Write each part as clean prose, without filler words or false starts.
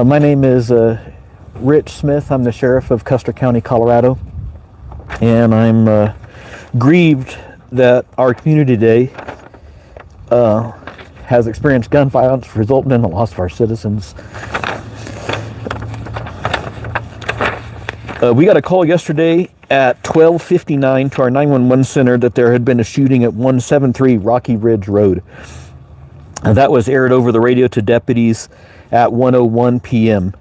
My name is Rich Smith. I'm the sheriff of Custer County, Colorado, and I'm grieved that our community today has experienced gun violence resulting in the loss of our citizens. We got a call yesterday at 12:59 to our 911 center that there had been a shooting at 173 Rocky Ridge Road. That was aired over the radio to deputies at 1:01 p.m.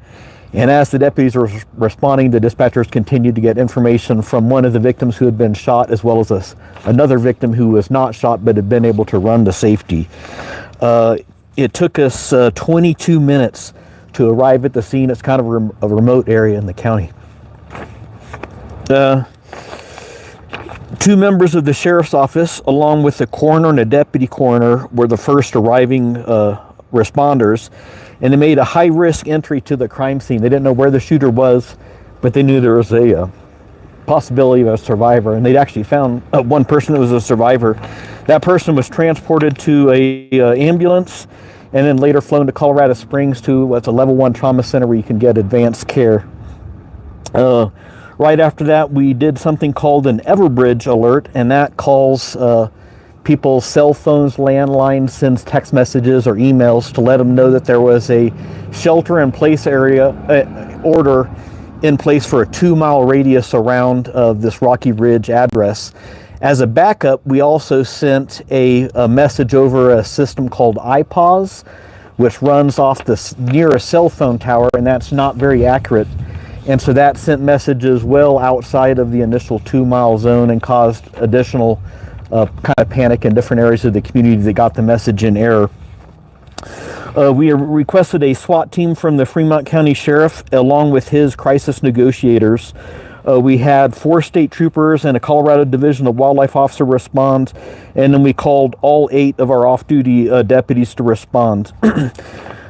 And as the deputies were responding, the dispatchers continued to get information from one of the victims who had been shot, as well as another victim who was not shot but had been able to run to safety. It took us 22 minutes to arrive at the scene. It's kind of a remote area in the county. Two members of the sheriff's office, along with the coroner and a deputy coroner, were the first arriving responders, and they made a high-risk entry to the crime scene. They didn't know where the shooter was, but they knew there was a possibility of a survivor, and they'd actually found one person that was a survivor. That person was transported to a ambulance, and then later flown to Colorado Springs to what's a level 1 trauma center where you can get advanced care. Right after that, we did something called an Everbridge alert, and that calls people's cell phones, landlines, sends text messages or emails to let them know that there was a shelter-in-place area order in place for a 2-mile radius around this Rocky Ridge address. As a backup, we also sent a message over a system called iPause, which runs off the nearest cell phone tower, and that's not very accurate. And so that sent messages well outside of the initial 2-mile zone and caused additional kind of panic in different areas of the community that got the message in error. We requested a SWAT team from the Fremont County Sheriff along with his crisis negotiators. We had 4 state troopers and a Colorado Division of Wildlife officer respond, and then we called all 8 of our off-duty deputies to respond.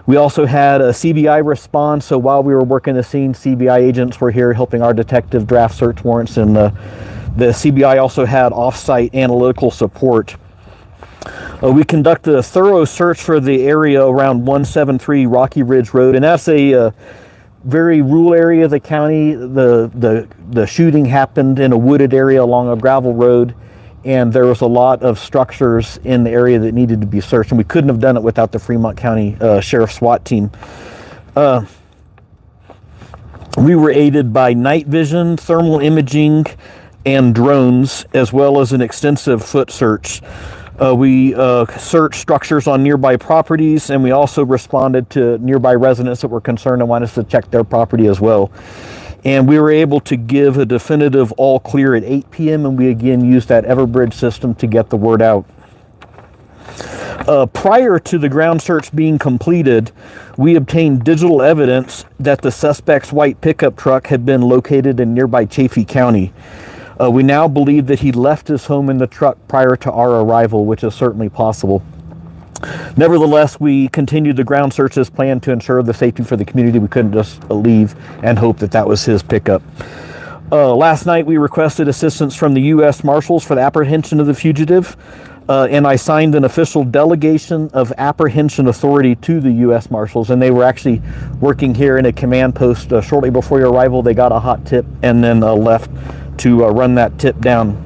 We also had a CBI respond, so while we were working the scene, CBI agents were here helping our detective draft search warrants, and the CBI also had off-site analytical support. We conducted a thorough search for the area around 173 Rocky Ridge Road, and that's a very rural area of the county. The shooting happened in a wooded area along a gravel road, and there was a lot of structures in the area that needed to be searched, and we couldn't have done it without the Fremont County Sheriff SWAT team. We were aided by night vision, thermal imaging, and drones, as well as an extensive foot search. We searched structures on nearby properties, and we also responded to nearby residents that were concerned and wanted us to check their property as well. And we were able to give a definitive all clear at 8 p.m. and we again used that Everbridge system to get the word out. Prior to the ground search being completed, we obtained digital evidence that the suspect's white pickup truck had been located in nearby Chaffee County. We now believe that he left his home in the truck prior to our arrival, which is certainly possible. Nevertheless, we continued the ground search as planned to ensure the safety for the community. We couldn't just leave and hope that that was his pickup. Last night, we requested assistance from the U.S. Marshals for the apprehension of the fugitive, and I signed an official delegation of apprehension authority to the U.S. Marshals, and they were actually working here in a command post shortly before your arrival. They got a hot tip and then left to run that tip down.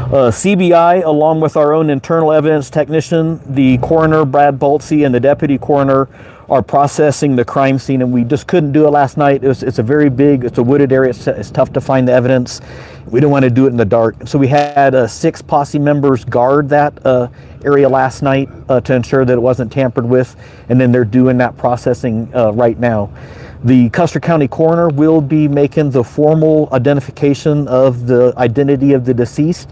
CBI, along with our own internal evidence technician, the coroner, Brad Baltzy, and the deputy coroner are processing the crime scene, and we just couldn't do it last night. It's a very big, it's a wooded area, it's tough to find the evidence. We don't want to do it in the dark. So we had 6 posse members guard that area last night to ensure that it wasn't tampered with, and then they're doing that processing right now. The Custer County coroner will be making the formal identification of the identity of the deceased.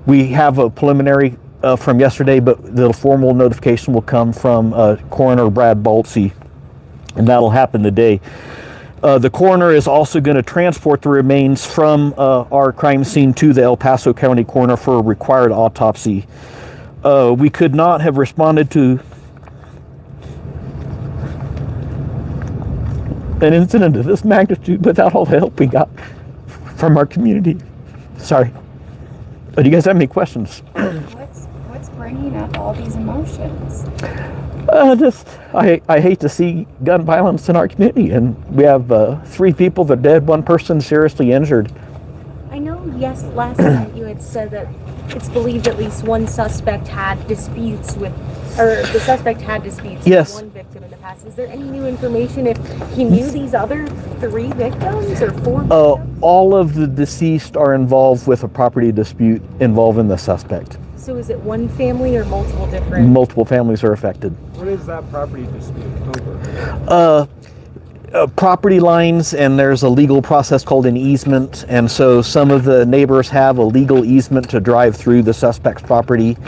We have a preliminary from yesterday, but the formal notification will come from Coroner Brad Baltzy, and that'll happen today. The coroner is also going to transport the remains from our crime scene to the El Paso County coroner for a required autopsy. We could not have responded to an incident of this magnitude without all the help we got from our community. Sorry. Do you guys have any questions? What's bringing up all these emotions? I hate to see gun violence in our community, and we have 3 people that are dead, 1 person seriously injured. I know, yes, last time you had said that it's believed at least one suspect had disputes with, or the suspect had disputes Yes. with one victim in the past. Is there any new information if he knew these other 3 victims or 4 victims? All of the deceased are involved with a property dispute involving the suspect. So is it one family or multiple different? Multiple families are affected. What is that property dispute over? Property lines, and there's a legal process called an easement, and so some of the neighbors have a legal easement to drive through the suspect's property,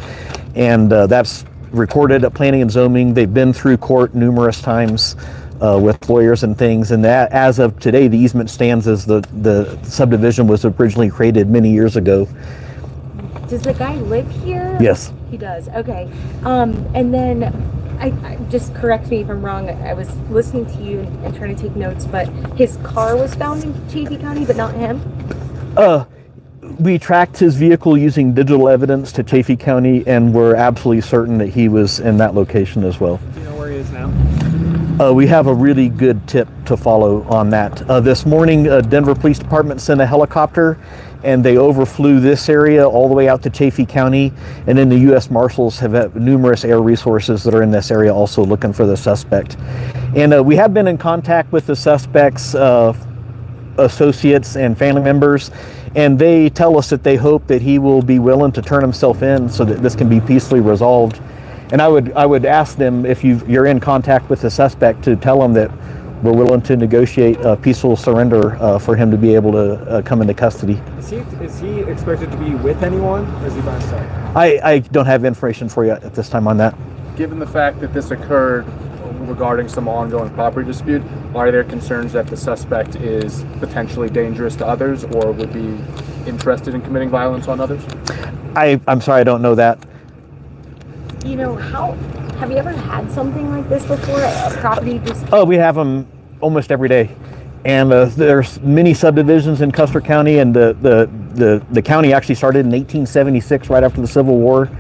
and that's recorded at planning and zoning. They've been through court numerous times with lawyers and things, and that, as of today, the easement stands as the subdivision was originally created many years ago. Does the guy live here? Yes. He does. Okay. And then I just correct me if I'm wrong. I was listening to you and trying to take notes, but his car was found in Chaffee County, but not him? We tracked his vehicle using digital evidence to Chaffee County, and we're absolutely certain that he was in that location as well. Do you know where he is now? We have a really good tip to follow on that. This morning, Denver Police Department sent a helicopter, and they overflew this area all the way out to Chaffee County, and then the U.S. Marshals have had numerous air resources that are in this area also looking for the suspect. And we have been in contact with the suspect's associates and family members, and they tell us that they hope that he will be willing to turn himself in so that this can be peacefully resolved. And I would ask them, if you're in contact with the suspect, to tell them that we're willing to negotiate a peaceful surrender for him to be able to come into custody. Is he expected to be with anyone, or is he by himself? I don't have information for you at this time on that. Given the fact that this occurred regarding some ongoing property dispute, are there concerns that the suspect is potentially dangerous to others or would be interested in committing violence on others? I'm sorry, I don't know that. You know, have you ever had something like this before? A property dispute? Oh, we have them almost every day. And there's many subdivisions in Custer County, and the county actually started in 1876, right after the Civil War.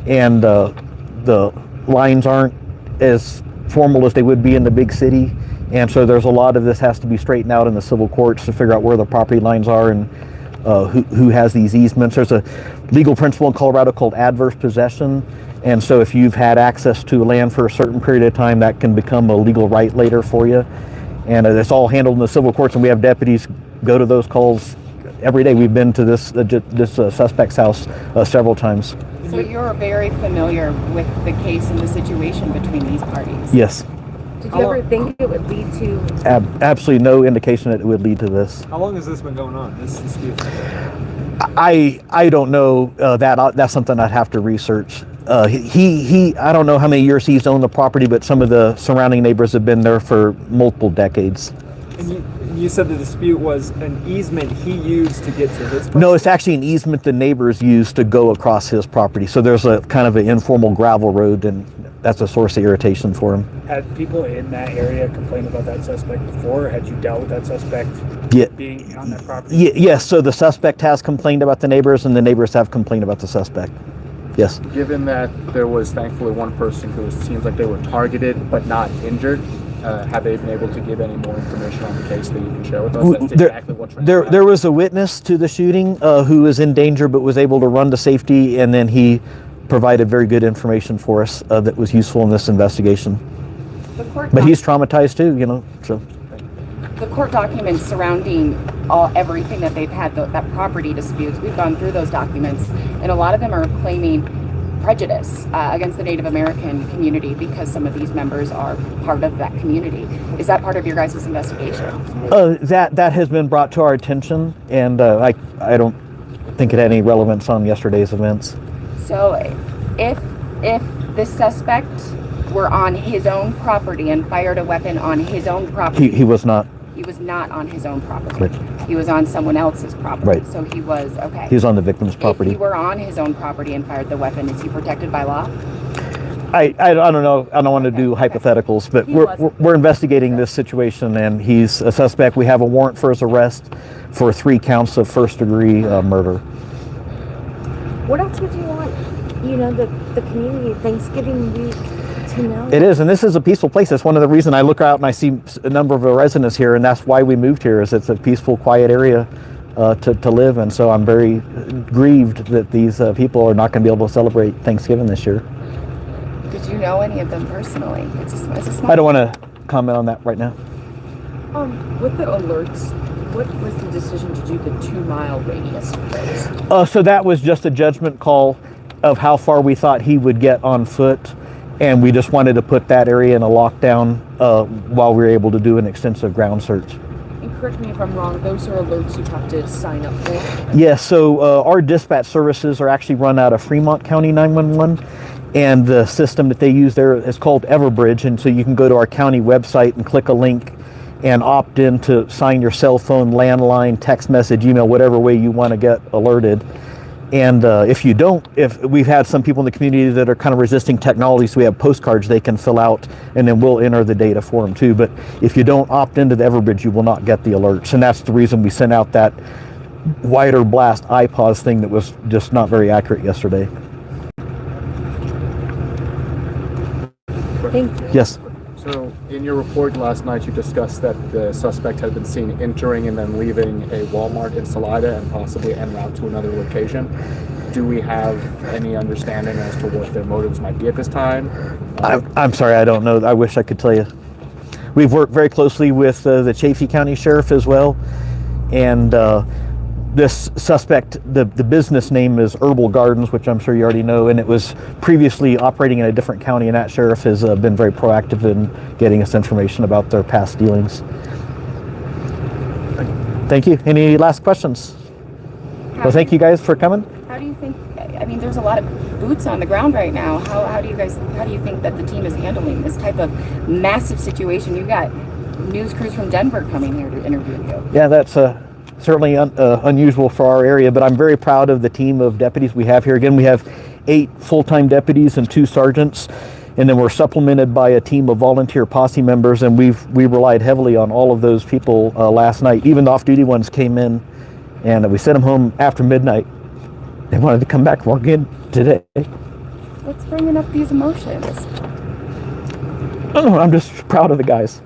And the lines aren't as formal as they would be in the big city. And so there's a lot of this has to be straightened out in the civil courts to figure out where the property lines are and who has these easements. There's a legal principle in Colorado called adverse possession. And so if you've had access to land for a certain period of time, that can become a legal right later for you. And it's all handled in the civil courts, and we have deputies go to those calls every day. We've been to this suspect's house several times. So you're very familiar with the case and the situation between these parties? Yes. Did you ever think it would lead to? Absolutely no indication that it would lead to this. How long has this been going on, this dispute? I don't know that. That's something I'd have to research. He I don't know how many years he's owned the property, but some of the surrounding neighbors have been there for multiple decades. And you said the dispute was an easement he used to get to his property? No, it's actually an easement the neighbors use to go across his property. So there's a kind of an informal gravel road, and that's a source of irritation for him. Had people in that area complained about that suspect before? Had you dealt with that suspect being on that property? Yes, so the suspect has complained about the neighbors, and the neighbors have complained about the suspect. Yes. Given that there was thankfully one person who seems like they were targeted but not injured, have they been able to give any more information on the case that you can share with us? That's exactly what transpired. There was a witness to the shooting who was in danger but was able to run to safety, and then he provided very good information for us that was useful in this investigation. But he's traumatized too, you know. So the court documents surrounding everything that they've had, that property disputes, we've gone through those documents, and a lot of them are claiming prejudice against the Native American community because some of these members are part of that community. Is that part of your guys' investigation? That has been brought to our attention, and I don't think it had any relevance on yesterday's events. So if the suspect were on his own property and fired a weapon on his own property. He was not. He was not on his own property. Right. He was on someone else's property. Right. So he was, okay. He was on the victim's property. If he were on his own property and fired the weapon, is he protected by law? I don't know. I don't want to do hypotheticals, but we're investigating this situation, and he's a suspect. We have a warrant for his arrest for 3 counts of first-degree murder. What else would you want, you know, the community Thanksgiving week to know. It is, and this is a peaceful place. That's one of the reasons I look out and I see a number of residents here, and that's why we moved here. Is it's a peaceful, quiet area to live in. So I'm very grieved that these people are not going to be able to celebrate Thanksgiving this year. Did you know any of them personally? It's a small. I don't want to comment on that right now. With the alerts, what was the decision to do the 2-mile radius of those? So that was just a judgment call of how far we thought he would get on foot, and we just wanted to put that area in a lockdown while we were able to do an extensive ground search. And correct me if I'm wrong, those are alerts you have to sign up for? Yes, so our dispatch services are actually run out of Fremont County 911, and the system that they use there is called Everbridge, and so you can go to our county website and click a link and opt in to sign your cell phone, landline, text message, email, whatever way you want to get alerted. And if you don't, if we've had some people in the community that are kind of resisting technology, so we have postcards they can fill out, and then we'll enter the data for them too. But if you don't opt into the Everbridge, you will not get the alerts, and that's the reason we sent out that wider blast iPause thing that was just not very accurate yesterday. Thank you. Yes. So in your report last night, you discussed that the suspect had been seen entering and then leaving a Walmart in Salida and possibly en route to another location. Do we have any understanding as to what their motives might be at this time? I'm sorry, I don't know. I wish I could tell you. We've worked very closely with the Chaffee County Sheriff as well, and this suspect, the business name is Herbal Gardens, which I'm sure you already know, and it was previously operating in a different county, and that sheriff has been very proactive in getting us information about their past dealings. Thank you. Any last questions? Well, thank you guys for coming. How do you think? I mean, there's a lot of boots on the ground right now. How do you think that the team is handling this type of massive situation? You got news crews from Denver coming here to interview you. Yeah, that's certainly unusual for our area, but I'm very proud of the team of deputies we have here. Again, we have 8 full-time deputies and 2 sergeants, and then we're supplemented by a team of volunteer posse members, and we relied heavily on all of those people last night. Even the off-duty ones came in, and we sent them home after midnight. They wanted to come back and walk in today. What's bringing up these emotions? I don't know, I'm just proud of the guys.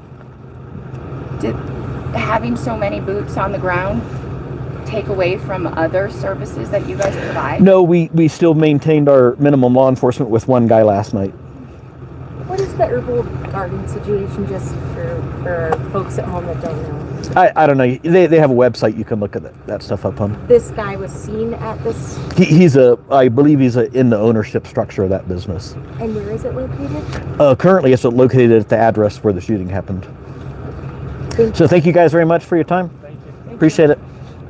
Did having so many boots on the ground take away from other services that you guys provide? No, we still maintained our minimum law enforcement with 1 guy last night. What is the herbal garden situation, just for folks at home that don't know? I don't know. They have a website you can look at that stuff up on. This guy was seen at this, I believe he's in the ownership structure of that business. and where is it located? Currently, it's located at the address where the shooting happened. Thank So thank you guys very much for your time. Thank you. Appreciate it.